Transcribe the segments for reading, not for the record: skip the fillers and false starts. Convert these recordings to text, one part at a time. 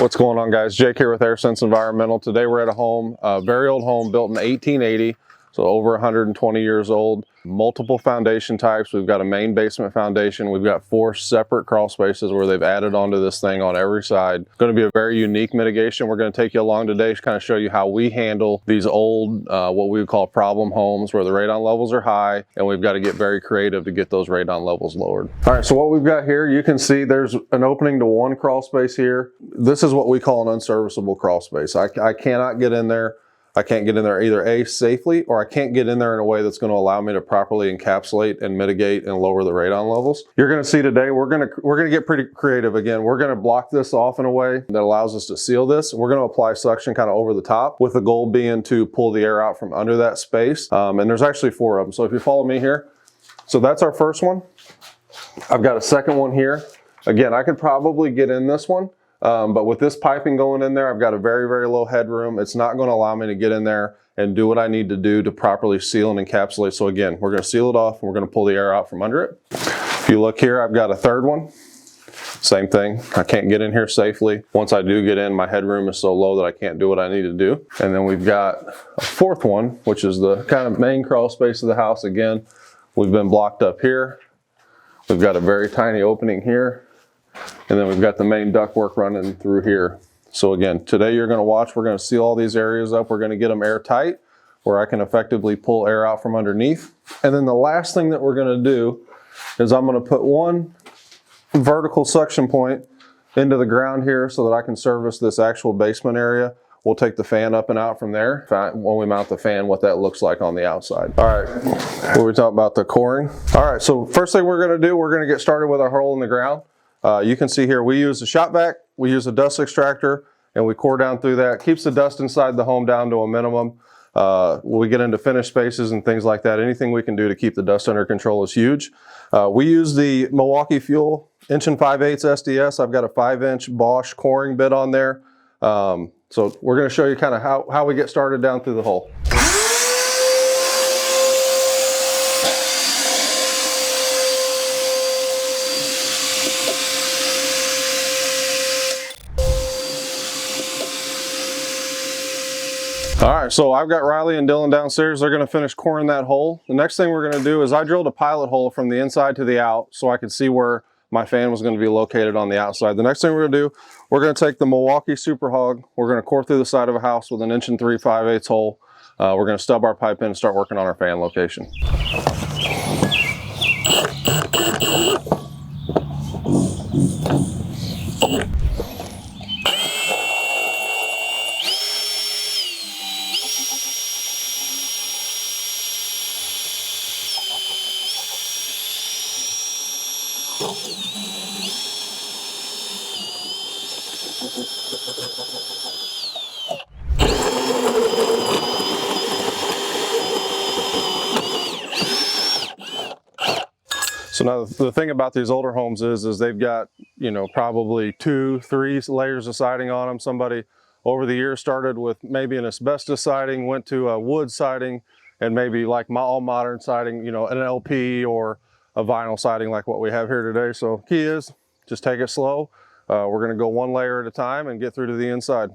What's going on, guys? Jake here with AirSense Environmental. Today we're at a home, a very old home built in 1880, so over 120 years old. Multiple foundation types. We've got a main basement foundation. We've got 4 separate crawl spaces where they've added onto this thing on every side. It's going to be a very unique mitigation. We're going to take you along today to kind of show you how we handle these old, what we would call problem homes, where the radon levels are high, and we've got to get very creative to get those radon levels lowered. All right, so what we've got here, you can see there's an opening to one crawl space here. This is what we call an unserviceable crawl space. I cannot get in there. I can't get in there either A, safely, or I can't get in there in a way that's going to allow me to properly encapsulate and mitigate and lower the radon levels. You're going to see today, we're going to get pretty creative again. We're going to block this off in a way that allows us to seal this. We're going to apply suction kind of over the top, with the goal being to pull the air out from under that space. And there's actually 4 of them. So if you follow me here, so that's our first one. I've got a second one here. Again, I could probably get in this one. But with this piping going in there, I've got a very, very low headroom. It's not going to allow me to get in there and do what I need to do to properly seal and encapsulate. So again, we're going to seal it off and we're going to pull the air out from under it. If you look here, I've got a third one. Same thing. I can't get in here safely. Once I do get in, my headroom is so low that I can't do what I need to do. And then we've got a fourth one, which is the kind of main crawl space of the house. Again, we've been blocked up here. We've got a very tiny opening here. And then we've got the main ductwork running through here. So again, today you're going to watch, we're going to seal all these areas up. We're going to get them airtight, where I can effectively pull air out from underneath. And then the last thing that we're going to do is I'm going to put one vertical suction point into the ground here so that I can service this actual basement area. We'll take the fan up and out from there. When we mount the fan, what that looks like on the outside. All right, what we talk about the coring. All right, so first thing we're going to do, we're going to get started with our hole in the ground. You can see here, we use a shop vac, we use a dust extractor, and we core down through that. Keeps the dust inside the home down to a minimum. When we get into finished spaces and things like that, anything we can do to keep the dust under control is huge. We use the Milwaukee Fuel 1 5/8 SDS. I've got a 5-inch Bosch coring bit on there. So we're going to show you kind of how we get started down through the hole. All right, so I've got Riley and Dylan downstairs. They're going to finish coring that hole. The next thing we're going to do is I drilled a pilot hole from the inside to the out so I could see where my fan was going to be located on the outside. The next thing we're going to do, we're going to take the Milwaukee Super Hog. We're going to core through the side of a house with an 1 3 5/8 hole. We're going to stub our pipe in and start working on our fan location. So now the thing about these older homes is they've got, you know, probably 2, 3 layers of siding on them. Somebody over the years started with maybe an asbestos siding, went to a wood siding, and maybe like all modern siding, you know, an LP or a vinyl siding like what we have here today. So key is just take it slow. We're going to go 1 layer at a time and get through to the inside.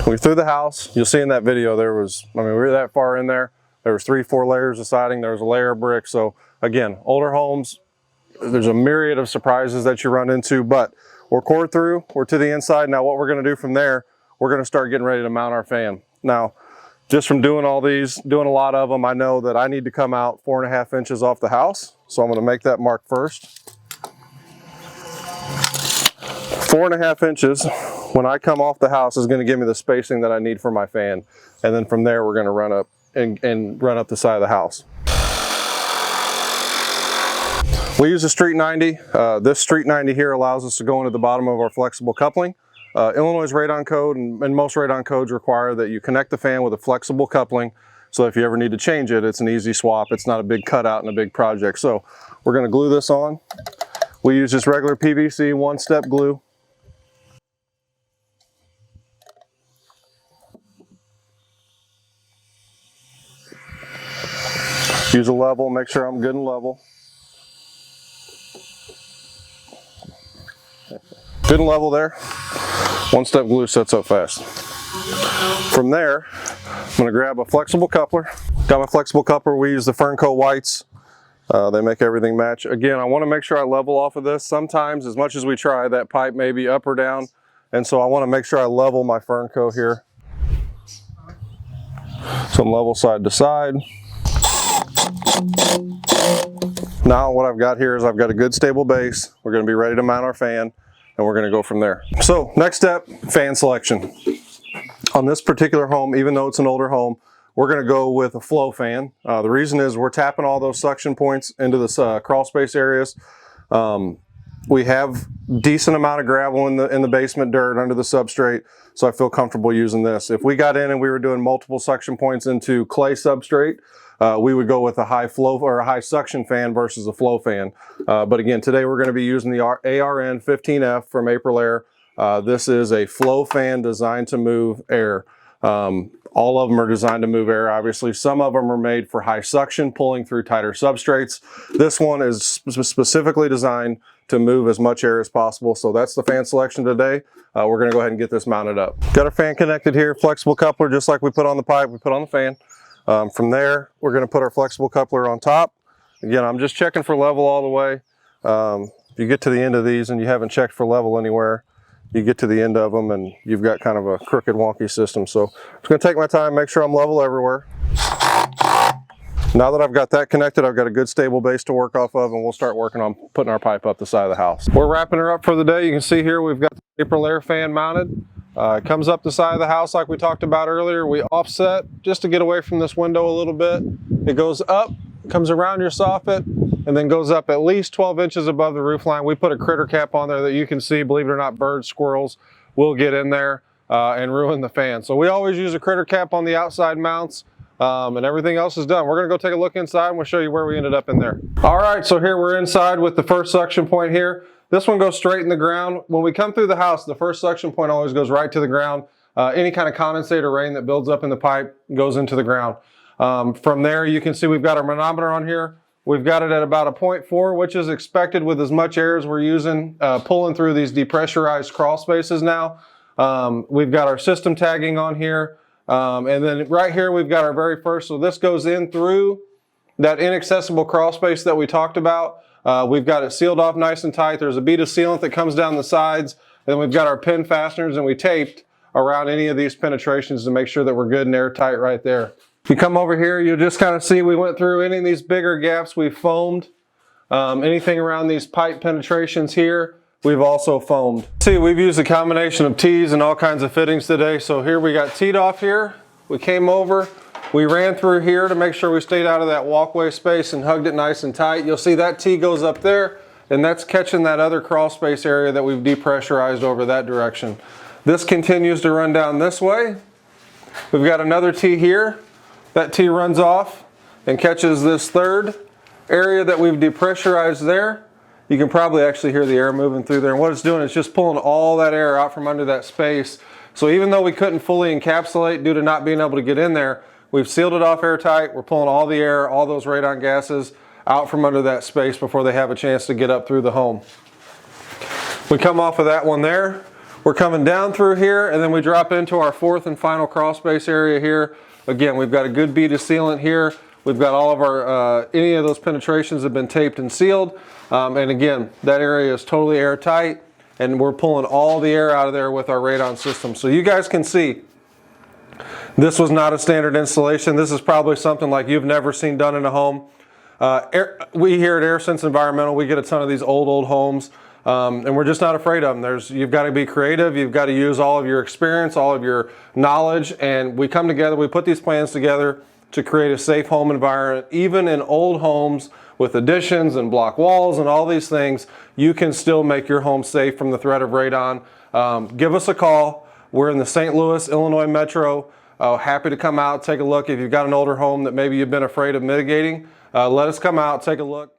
We're through the house. You'll see in that video there was, I mean, we were that far in there. There was 3, 4 layers of siding. There was a layer of brick. So again, older homes, there's a myriad of surprises that you run into, but we're cored through, we're to the inside. Now what we're going to do from there, we're going to start getting ready to mount our fan. Now, just from doing all these, doing a lot of them, I know that I need to come out 4.5 inches off the house. So I'm going to make that mark first. 4.5 inches when I come off the house is going to give me the spacing that I need for my fan. And then from there, we're going to run up and run up the side of the house. We use a Street 90. This Street 90 here allows us to go into the bottom of our flexible coupling. Illinois radon code and most radon codes require that you connect the fan with a flexible coupling. So if you ever need to change it, it's an easy swap. It's not a big cutout and a big project. So we're going to glue this on. We use just regular PVC one-step glue. Use a level, make sure I'm good and level. Good and level there. One step glue sets up fast. From there, I'm going to grab a flexible coupler. Got my flexible coupler. We use the Fernco whites. They make everything match. Again, I want to make sure I level off of this. Sometimes, as much as we try, that pipe may be up or down. And so I want to make sure I level my Fernco here. So I'm level side to side. Now what I've got here is I've got a good stable base. We're going to be ready to mount our fan, and we're going to go from there. So next step, fan selection. On this particular home, even though it's an older home, we're going to go with a flow fan. The reason is we're tapping all those suction points into the crawl space areas. We have decent amount of gravel in the basement dirt under the substrate, so I feel comfortable using this. If we got in and we were doing multiple suction points into clay substrate, we would go with a high flow or a high suction fan versus a flow fan. But again, today we're going to be using the ARN 15F from Aprilaire. This is a flow fan designed to move air. All of them are designed to move air, obviously. Some of them are made for high suction, pulling through tighter substrates. This one is specifically designed to move as much air as possible. So that's the fan selection today. We're going to go ahead and get this mounted up. Got our fan connected here, flexible coupler, just like we put on the pipe, we put on the fan. From there, we're going to put our flexible coupler on top. Again, I'm just checking for level all the way. If you get to the end of these and you haven't checked for level anywhere, you get to the end of them and you've got kind of a crooked, wonky system. So I'm just going to take my time, make sure I'm level everywhere. Now that I've got that connected, I've got a good stable base to work off of, and we'll start working on putting our pipe up the side of the house. We're wrapping her up for the day. You can see here we've got the Aprilaire fan mounted. It comes up the side of the house like we talked about earlier. We offset just to get away from this window a little bit. It goes up, comes around your soffit, and then goes up at least 12 inches above the roof line. We put a critter cap on there that you can see, believe it or not, birds, squirrels will get in there and ruin the fan. So we always use a critter cap on the outside mounts. And everything else is done. We're going to go take a look inside and we'll show you where we ended up in there. All right, so here we're inside with the first suction point here. This one goes straight in the ground. When we come through the house, the first suction point always goes right to the ground. Any kind of condensate or rain that builds up in the pipe goes into the ground. From there, you can see we've got our manometer on here. We've got it at about a 0.4, which is expected with as much air as we're using, pulling through these depressurized crawl spaces now. We've got our system tagging on here. And then right here we've got our very first, so this goes in through that inaccessible crawl space that we talked about. We've got it sealed off nice and tight. There's a bead of sealant that comes down the sides. And then we've got our pin fasteners, and we taped around any of these penetrations to make sure that we're good and airtight right there. If you come over here, you'll just kind of see we went through any of these bigger gaps. We've foamed. Anything around these pipe penetrations here, we've also foamed. See, we've used a combination of tees and all kinds of fittings today. So here we got teed off here. We came over, we ran through here to make sure we stayed out of that walkway space and hugged it nice and tight. You'll see that tee goes up there, and that's catching that other crawl space area that we've depressurized over that direction. This continues to run down this way. We've got another tee here. That tee runs off and catches this third area that we've depressurized there. You can probably actually hear the air moving through there. And what it's doing is just pulling all that air out from under that space. So even though we couldn't fully encapsulate due to not being able to get in there, we've sealed it off airtight. We're pulling all the air, all those radon gases out from under that space before they have a chance to get up through the home. We come off of that one there. We're coming down through here, and then we drop into our fourth and final crawl space area here. Again, we've got a good bead of sealant here. We've got all of our, any of those penetrations have been taped and sealed. And again, that area is totally airtight, and we're pulling all the air out of there with our radon system. So you guys can see, this was not a standard installation. This is probably something like you've never seen done in a home. We here at AirSense Environmental, we get a ton of these old homes, and we're just not afraid of them. You've got to be creative. You've got to use all of your experience, all of your knowledge, and we come together, we put these plans together to create a safe home environment. Even in old homes with additions and block walls and all these things, you can still make your home safe from the threat of radon. Give us a call. We're in the St. Louis, Illinois metro. Happy to come out, take a look. If you've got an older home that maybe you've been afraid of mitigating, let us come out, take a look.